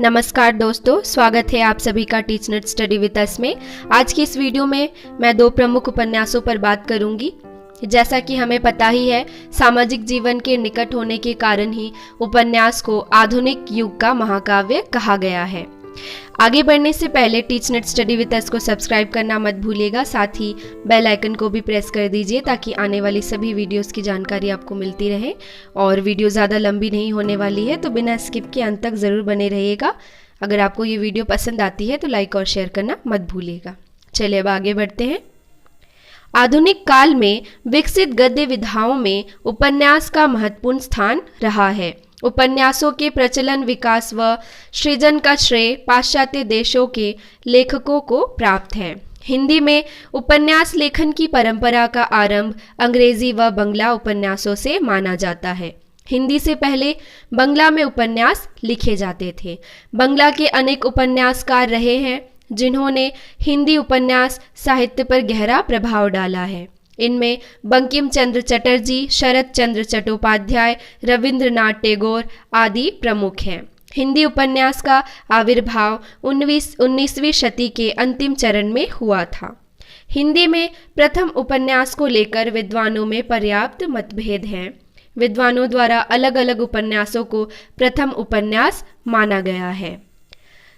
नमस्कार दोस्तों, स्वागत है आप सभी का टीचनेट स्टडी विद अस में। आज की इस वीडियो में मैं दो प्रमुख उपन्यासों पर बात करूंगी। जैसा कि हमें पता ही है, सामाजिक जीवन के निकट होने के कारण ही उपन्यास को आधुनिक युग का महाकाव्य कहा गया है। आगे बढ़ने से पहले टीचनेट स्टडी विद अस को सब्सक्राइब करना मत भूलिएगा, साथ ही बेल आइकन को भी प्रेस कर दीजिए ताकि आने वाली सभी वीडियोस की जानकारी आपको मिलती रहे। और वीडियो ज़्यादा लंबी नहीं होने वाली है, तो बिना स्किप के अंत तक ज़रूर बने रहिएगा। अगर आपको ये वीडियो पसंद आती है तो लाइक और शेयर करना मत भूलिएगा। चलिए अब आगे बढ़ते हैं। आधुनिक काल में विकसित गद्य विधाओं में उपन्यास का महत्वपूर्ण स्थान रहा है। उपन्यासों के प्रचलन, विकास व सृजन का श्रेय पाश्चात्य देशों के लेखकों को प्राप्त है। हिंदी में उपन्यास लेखन की परंपरा का आरंभ अंग्रेजी व बंगला उपन्यासों से माना जाता है। हिंदी से पहले बंगला में उपन्यास लिखे जाते थे। बंगला के अनेक उपन्यासकार रहे हैं जिन्होंने हिंदी उपन्यास साहित्य पर गहरा प्रभाव डाला है। इनमें बंकिम चंद्र चटर्जी, शरत चंद्र चट्टोपाध्याय, रविंद्रनाथ टैगोर आदि प्रमुख हैं। हिंदी उपन्यास का आविर्भाव 19वीं शती के अंतिम चरण में हुआ था। हिंदी में प्रथम उपन्यास को लेकर विद्वानों में पर्याप्त मतभेद हैं। विद्वानों द्वारा अलग अलग उपन्यासों को प्रथम उपन्यास माना गया है।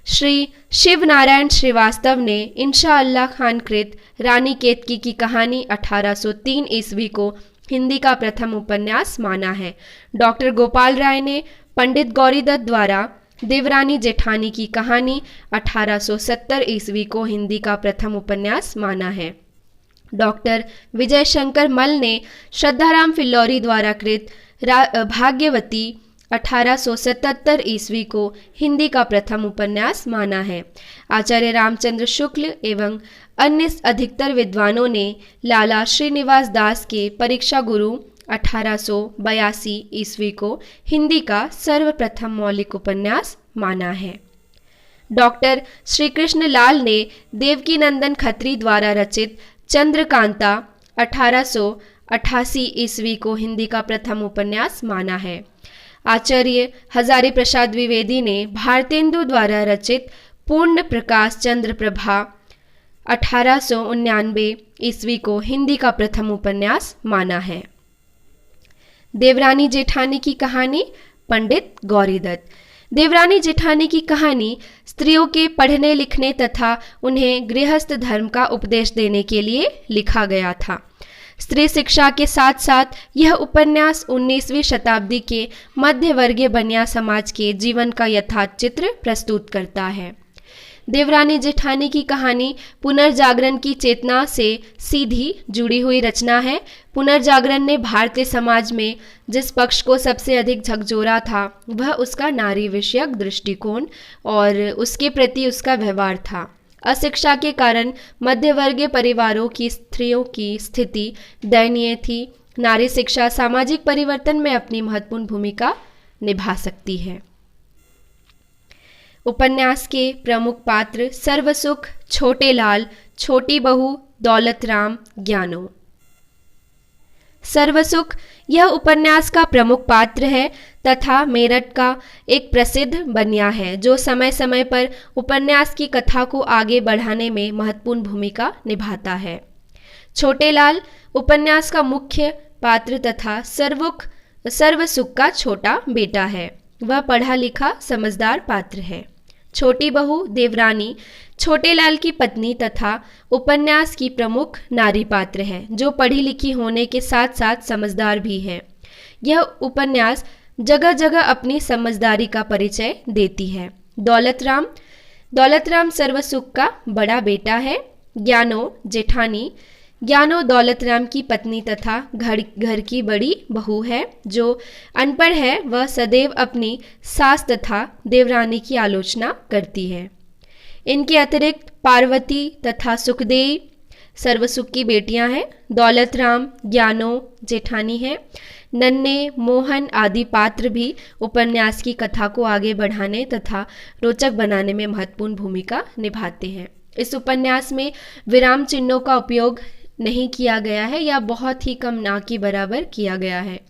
श्री शिव नारायण श्रीवास्तव ने इंशा अल्लाह खान कृत रानी केतकी की कहानी 1803 ईस्वी को हिंदी का प्रथम उपन्यास माना है। डॉक्टर गोपाल राय ने पंडित गौरीदत्त द्वारा देवरानी जेठानी की कहानी 1870 ईस्वी को हिंदी का प्रथम उपन्यास माना है। डॉक्टर विजय शंकर मल ने श्रद्धाराम फिल्लौरी द्वारा कृत भाग्यवती 1877 ईस्वी को हिंदी का प्रथम उपन्यास माना है। आचार्य रामचंद्र शुक्ल एवं अन्य अधिकतर विद्वानों ने लाला श्रीनिवास दास के परीक्षा गुरु 1882 ईस्वी को हिंदी का सर्वप्रथम मौलिक उपन्यास माना है। डॉक्टर श्री कृष्ण लाल ने देवकी नंदन खत्री द्वारा रचित चंद्रकांता 1888 ईस्वी को हिंदी का प्रथम उपन्यास माना है। आचार्य हजारी प्रसाद द्विवेदी ने भारतेंदु द्वारा रचित पूर्ण प्रकाश चंद्र प्रभा 1899 ईस्वी को हिंदी का प्रथम उपन्यास माना है। देवरानी जेठानी की कहानी पंडित गौरीदत्त। देवरानी जेठानी की कहानी स्त्रियों के पढ़ने लिखने तथा उन्हें गृहस्थ धर्म का उपदेश देने के लिए लिखा गया था। स्त्री शिक्षा के साथ साथ यह उपन्यास 19वीं शताब्दी के मध्य वर्गीय बनिया समाज के जीवन का यथार्थ चित्र प्रस्तुत करता है। देवरानी जेठानी की कहानी पुनर्जागरण की चेतना से सीधी जुड़ी हुई रचना है। पुनर्जागरण ने भारतीय समाज में जिस पक्ष को सबसे अधिक झकझोरा था वह उसका नारी विषयक दृष्टिकोण और उसके प्रति उसका व्यवहार था। अशिक्षा के कारण मध्यवर्गीय परिवारों की स्त्रियों की स्थिति दयनीय थी। नारी शिक्षा सामाजिक परिवर्तन में अपनी महत्वपूर्ण भूमिका निभा सकती है। उपन्यास के प्रमुख पात्र सर्वसुख, छोटे लाल, छोटी बहू, दौलत राम, ज्ञानो। सर्वसुख यह उपन्यास का प्रमुख पात्र है तथा मेरठ का एक प्रसिद्ध बनिया है जो समय समय पर उपन्यास की कथा को आगे बढ़ाने में महत्वपूर्ण भूमिका निभाता है। छोटे लाल उपन्यास का मुख्य पात्र तथा सर्वसुख का छोटा बेटा है। वह पढ़ा लिखा समझदार पात्र है। छोटी बहू देवरानी छोटे लाल की पत्नी तथा उपन्यास की प्रमुख नारी पात्र है जो पढ़ी लिखी होने के साथ साथ समझदार भी है। यह उपन्यास जगह जगह अपनी समझदारी का परिचय देती है। दौलत राम सर्वसुख का बड़ा बेटा है। ज्ञानो दौलत राम की पत्नी तथा घर की बड़ी बहू है जो अनपढ़ है। वह सदैव अपनी सास तथा देवरानी की आलोचना करती है। इनके अतिरिक्त पार्वती तथा सुखदेई सर्वसुख की बेटियां हैं। दौलत राम, ज्ञानो जेठानी है। नन्हे, मोहन आदि पात्र भी उपन्यास की कथा को आगे बढ़ाने तथा रोचक बनाने में महत्वपूर्ण भूमिका निभाते हैं। इस उपन्यास में विराम चिन्हों का उपयोग नहीं किया गया है या बहुत ही कम ना के बराबर किया गया है।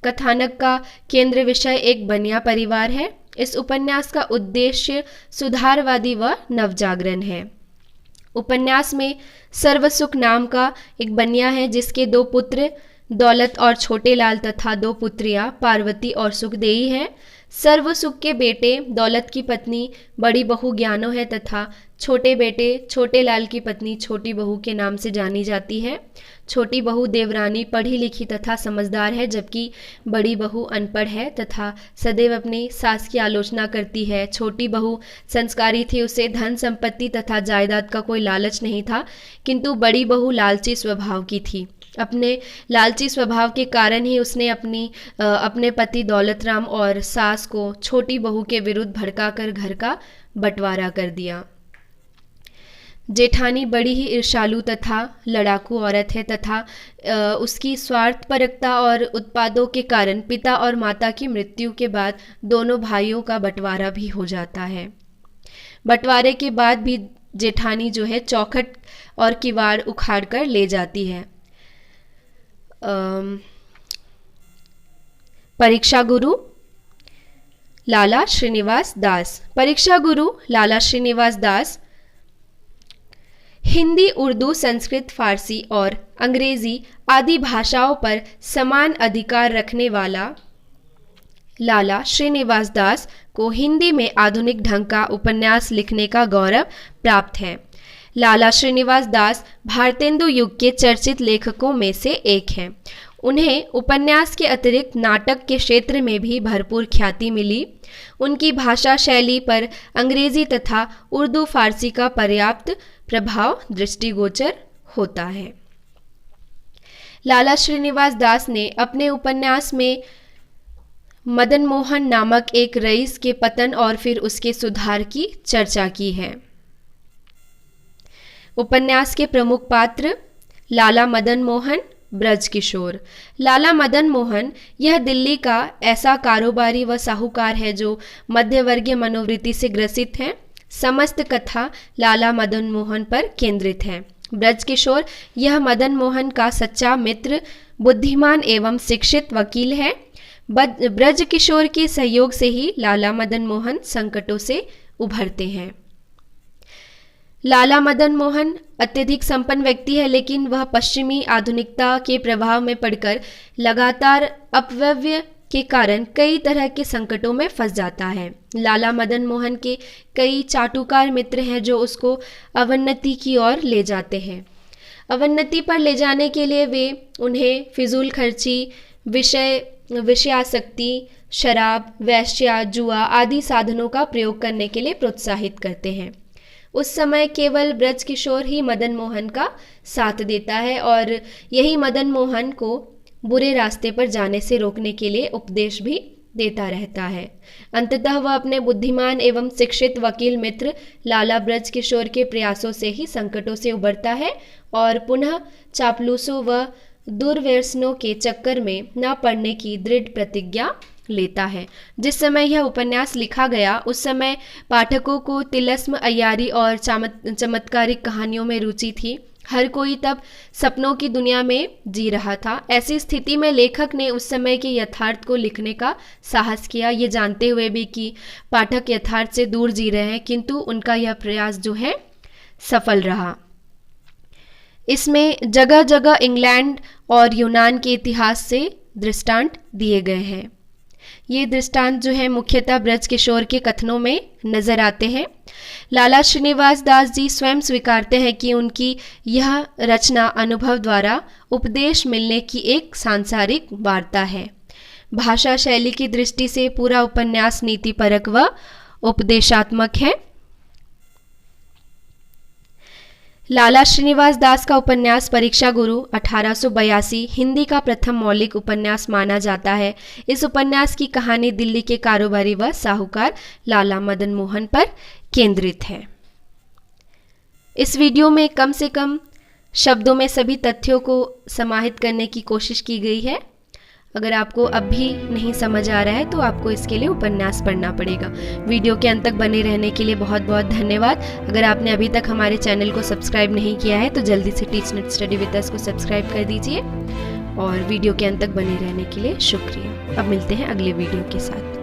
कथानक का केंद्र विषय एक बनिया परिवार है। इस उपन्यास का उद्देश्य सुधारवादी व नवजागरण है। उपन्यास में सर्वसुख नाम का एक बनिया है जिसके 2 पुत्र दौलत और छोटे लाल तथा 2 पुत्रियां पार्वती और सुखदेई हैं। सर्वसुख के बेटे दौलत की पत्नी बड़ी बहू ज्ञानो है तथा छोटे बेटे छोटे लाल की पत्नी छोटी बहू के नाम से जानी जाती है। छोटी बहू देवरानी पढ़ी लिखी तथा समझदार है, जबकि बड़ी बहू अनपढ़ है तथा सदैव अपनी सास की आलोचना करती है। छोटी बहू संस्कारी थी, उसे धन संपत्ति तथा जायदाद का कोई लालच नहीं था, किंतु बड़ी बहू लालची स्वभाव की थी। अपने लालची स्वभाव के कारण ही उसने अपने पति दौलत राम और सास को छोटी बहू के विरुद्ध भड़काकर घर का बंटवारा कर दिया। जेठानी बड़ी ही ईर्ष्यालु तथा लड़ाकू औरत है तथा उसकी स्वार्थपरकता और उत्पादों के कारण पिता और माता की मृत्यु के बाद दोनों भाइयों का बंटवारा भी हो जाता है। बंटवारे के बाद भी जेठानी जो है चौखट और किवाड़ उखाड़ कर ले जाती है। परीक्षा गुरु लाला श्रीनिवास दास। परीक्षा गुरु लाला श्रीनिवास दास हिंदी, उर्दू, संस्कृत, फारसी और अंग्रेजी आदि भाषाओं पर समान अधिकार रखने वाला लाला श्रीनिवास दास को हिंदी में आधुनिक ढंग का उपन्यास लिखने का गौरव प्राप्त है। लाला श्रीनिवास दास भारतेंदु युग के चर्चित लेखकों में से एक हैं। उन्हें उपन्यास के अतिरिक्त नाटक के क्षेत्र में भी भरपूर ख्याति मिली। उनकी भाषा शैली पर अंग्रेजी तथा उर्दू फारसी का पर्याप्त प्रभाव दृष्टिगोचर होता है। लाला श्रीनिवास दास ने अपने उपन्यास में मदन मोहन नामक एक रईस के पतन और फिर उसके सुधार की चर्चा की है। उपन्यास के प्रमुख पात्र लाला मदन मोहन, ब्रज किशोर। लाला मदन मोहन यह दिल्ली का ऐसा कारोबारी व साहूकार है जो मध्यवर्गीय मनोवृत्ति से ग्रसित है। समस्त कथा लाला मदन मोहन पर केंद्रित है। ब्रज किशोर यह मदन मोहन का सच्चा मित्र, बुद्धिमान एवं शिक्षित वकील है। ब्रज किशोर के सहयोग से ही लाला मदन मोहन संकटों से उभरते हैं। लाला मदन मोहन अत्यधिक संपन्न व्यक्ति है, लेकिन वह पश्चिमी आधुनिकता के प्रभाव में पड़कर लगातार अपव्यय के कारण कई तरह के संकटों में फंस जाता है। लाला मदन मोहन के कई चाटुकार मित्र हैं जो उसको अवन्नति की ओर ले जाते हैं। अवन्नति पर ले जाने के लिए वे उन्हें फिजूल खर्ची, विषयासक्ति, शराब, वेश्या, जुआ आदि साधनों का प्रयोग करने के लिए प्रोत्साहित करते हैं। उस समय केवल ब्रज किशोर ही मदन मोहन का साथ देता है और यही मदन मोहन को बुरे रास्ते पर जाने से रोकने के लिए उपदेश भी देता रहता है। अंततः वह अपने बुद्धिमान एवं शिक्षित वकील मित्र लाला ब्रज किशोर के प्रयासों से ही संकटों से उबरता है और पुनः चापलूसों व दुर्व्यसनों के चक्कर में न पड़ने की दृढ़ प्रतिज्ञा लेता है। जिस समय यह उपन्यास लिखा गया उस समय पाठकों को तिलस्म, अय्यारी और चमत्कारिक कहानियों में रुचि थी। हर कोई तब सपनों की दुनिया में जी रहा था। ऐसी स्थिति में लेखक ने उस समय के यथार्थ को लिखने का साहस किया, ये जानते हुए भी कि पाठक यथार्थ से दूर जी रहे हैं, किंतु उनका यह प्रयास जो है सफल रहा। इसमें जगह जगह इंग्लैंड और यूनान के इतिहास से दृष्टांत दिए गए हैं। ये दृष्टांत जो है मुख्यतः ब्रज किशोर के कथनों में नजर आते हैं। लाला श्रीनिवास दास जी स्वयं स्वीकारते हैं कि उनकी यह रचना अनुभव द्वारा उपदेश मिलने की एक सांसारिक वार्ता है। भाषा शैली की दृष्टि से पूरा उपन्यास नीतिपरक व उपदेशात्मक है। लाला श्रीनिवास दास का उपन्यास परीक्षा गुरु 1882 हिंदी का प्रथम मौलिक उपन्यास माना जाता है। इस उपन्यास की कहानी दिल्ली के कारोबारी व साहूकार लाला मदन मोहन पर केंद्रित है। इस वीडियो में कम से कम शब्दों में सभी तथ्यों को समाहित करने की कोशिश की गई है। अगर आपको अब भी नहीं समझ आ रहा है तो आपको इसके लिए उपन्यास पढ़ना पड़ेगा। वीडियो के अंत तक बने रहने के लिए बहुत बहुत धन्यवाद। अगर आपने अभी तक हमारे चैनल को सब्सक्राइब नहीं किया है तो जल्दी से टीचनेट स्टडी विद अस को सब्सक्राइब कर दीजिए और वीडियो के अंत तक बने रहने के लिए शुक्रिया। अब मिलते हैं अगले वीडियो के साथ।